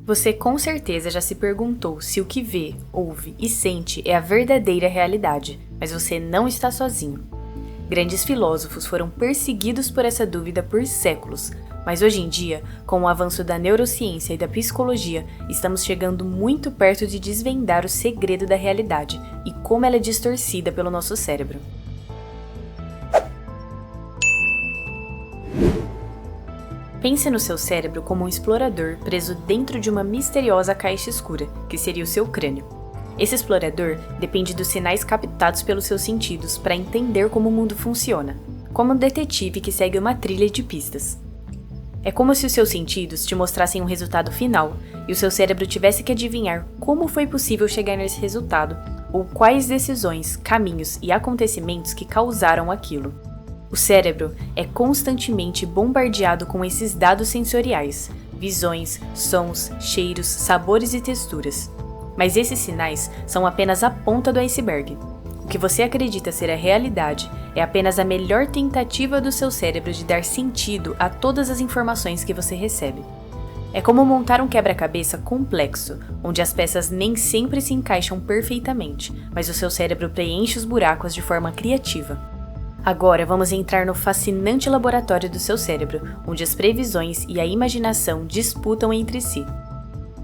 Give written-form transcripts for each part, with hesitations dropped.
Você com certeza já se perguntou se o que vê, ouve e sente é a verdadeira realidade, mas você não está sozinho. Grandes filósofos foram perseguidos por essa dúvida por séculos, mas hoje em dia, com o avanço da neurociência e da psicologia, estamos chegando muito perto de desvendar o segredo da realidade e como ela é distorcida pelo nosso cérebro. Pense no seu cérebro como um explorador preso dentro de uma misteriosa caixa escura, que seria o seu crânio. Esse explorador depende dos sinais captados pelos seus sentidos para entender como o mundo funciona, como um detetive que segue uma trilha de pistas. É como se os seus sentidos te mostrassem um resultado final e o seu cérebro tivesse que adivinhar como foi possível chegar nesse resultado ou quais decisões, caminhos e acontecimentos que causaram aquilo. O cérebro é constantemente bombardeado com esses dados sensoriais, visões, sons, cheiros, sabores e texturas. Mas esses sinais são apenas a ponta do iceberg. O que você acredita ser a realidade é apenas a melhor tentativa do seu cérebro de dar sentido a todas as informações que você recebe. É como montar um quebra-cabeça complexo, onde as peças nem sempre se encaixam perfeitamente, mas o seu cérebro preenche os buracos de forma criativa. Agora vamos entrar no fascinante laboratório do seu cérebro, onde as previsões e a imaginação disputam entre si.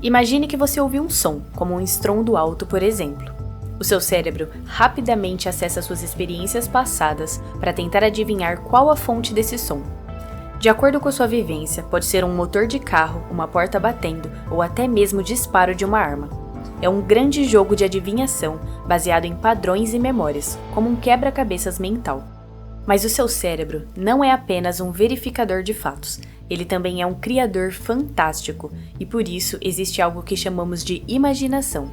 Imagine que você ouviu um som, como um estrondo alto, por exemplo. O seu cérebro rapidamente acessa suas experiências passadas para tentar adivinhar qual a fonte desse som. De acordo com a sua vivência, pode ser um motor de carro, uma porta batendo ou até mesmo o disparo de uma arma. É um grande jogo de adivinhação baseado em padrões e memórias, como um quebra-cabeças mental. Mas o seu cérebro não é apenas um verificador de fatos, ele também é um criador fantástico e por isso existe algo que chamamos de imaginação.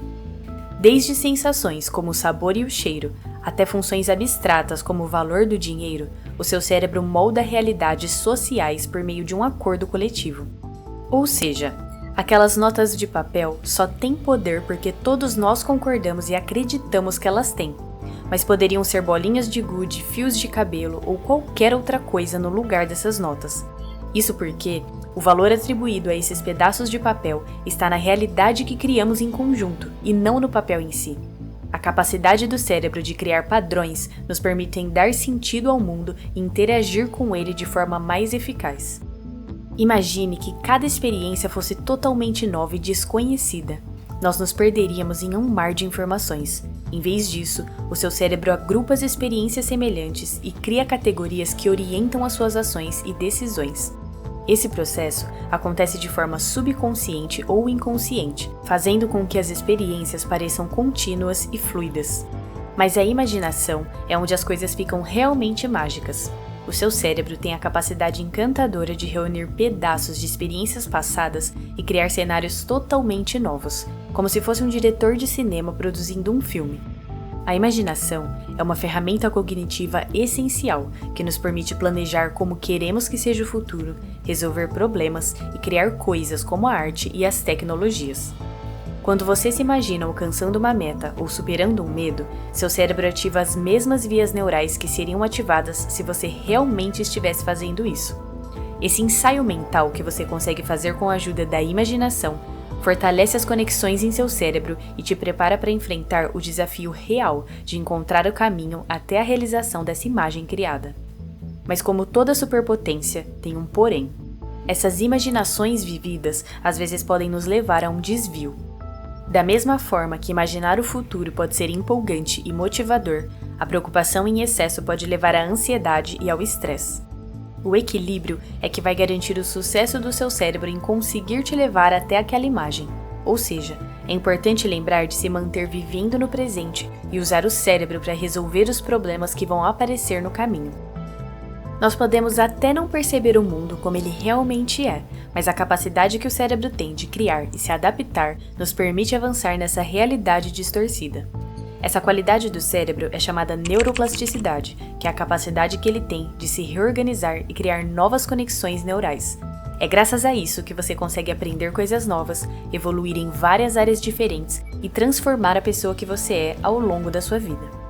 Desde sensações como o sabor e o cheiro, até funções abstratas como o valor do dinheiro, o seu cérebro molda realidades sociais por meio de um acordo coletivo. Ou seja, aquelas notas de papel só têm poder porque todos nós concordamos e acreditamos que elas têm. Mas poderiam ser bolinhas de gude, fios de cabelo ou qualquer outra coisa no lugar dessas notas. Isso porque o valor atribuído a esses pedaços de papel está na realidade que criamos em conjunto e não no papel em si. A capacidade do cérebro de criar padrões nos permite dar sentido ao mundo e interagir com ele de forma mais eficaz. Imagine que cada experiência fosse totalmente nova e desconhecida. Nós nos perderíamos em um mar de informações. Em vez disso, o seu cérebro agrupa as experiências semelhantes e cria categorias que orientam as suas ações e decisões. Esse processo acontece de forma subconsciente ou inconsciente, fazendo com que as experiências pareçam contínuas e fluidas. Mas a imaginação é onde as coisas ficam realmente mágicas. O seu cérebro tem a capacidade encantadora de reunir pedaços de experiências passadas e criar cenários totalmente novos, como se fosse um diretor de cinema produzindo um filme. A imaginação é uma ferramenta cognitiva essencial que nos permite planejar como queremos que seja o futuro, resolver problemas e criar coisas como a arte e as tecnologias. Quando você se imagina alcançando uma meta ou superando um medo, seu cérebro ativa as mesmas vias neurais que seriam ativadas se você realmente estivesse fazendo isso. Esse ensaio mental que você consegue fazer com a ajuda da imaginação fortalece as conexões em seu cérebro e te prepara para enfrentar o desafio real de encontrar o caminho até a realização dessa imagem criada. Mas como toda superpotência, tem um porém. Essas imaginações vividas às vezes podem nos levar a um desvio. Da mesma forma que imaginar o futuro pode ser empolgante e motivador, a preocupação em excesso pode levar à ansiedade e ao estresse. O equilíbrio é que vai garantir o sucesso do seu cérebro em conseguir te levar até aquela imagem. Ou seja, é importante lembrar de se manter vivendo no presente e usar o cérebro para resolver os problemas que vão aparecer no caminho. Nós podemos até não perceber o mundo como ele realmente é, mas a capacidade que o cérebro tem de criar e se adaptar nos permite avançar nessa realidade distorcida. Essa qualidade do cérebro é chamada neuroplasticidade, que é a capacidade que ele tem de se reorganizar e criar novas conexões neurais. É graças a isso que você consegue aprender coisas novas, evoluir em várias áreas diferentes e transformar a pessoa que você é ao longo da sua vida.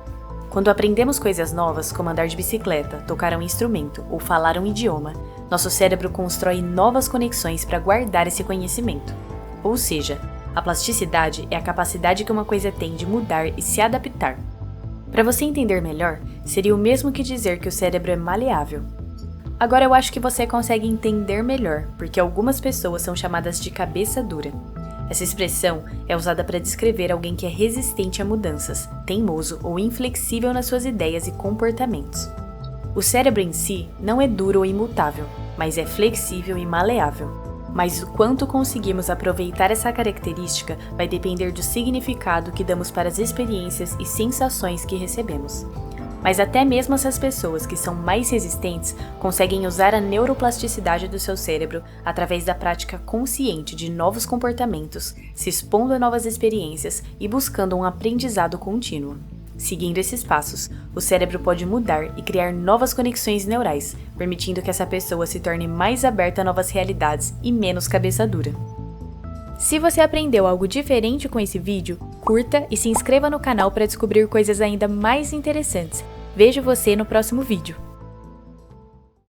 Quando aprendemos coisas novas, como andar de bicicleta, tocar um instrumento ou falar um idioma, nosso cérebro constrói novas conexões para guardar esse conhecimento. Ou seja, a plasticidade é a capacidade que uma coisa tem de mudar e se adaptar. Para você entender melhor, seria o mesmo que dizer que o cérebro é maleável. Agora eu acho que você consegue entender melhor, porque algumas pessoas são chamadas de cabeça dura. Essa expressão é usada para descrever alguém que é resistente a mudanças, teimoso ou inflexível nas suas ideias e comportamentos. O cérebro em si não é duro ou imutável, mas é flexível e maleável. Mas o quanto conseguimos aproveitar essa característica vai depender do significado que damos para as experiências e sensações que recebemos. Mas até mesmo essas pessoas que são mais resistentes conseguem usar a neuroplasticidade do seu cérebro através da prática consciente de novos comportamentos, se expondo a novas experiências e buscando um aprendizado contínuo. Seguindo esses passos, o cérebro pode mudar e criar novas conexões neurais, permitindo que essa pessoa se torne mais aberta a novas realidades e menos cabeça dura. Se você aprendeu algo diferente com esse vídeo, curta e se inscreva no canal para descobrir coisas ainda mais interessantes. Vejo você no próximo vídeo.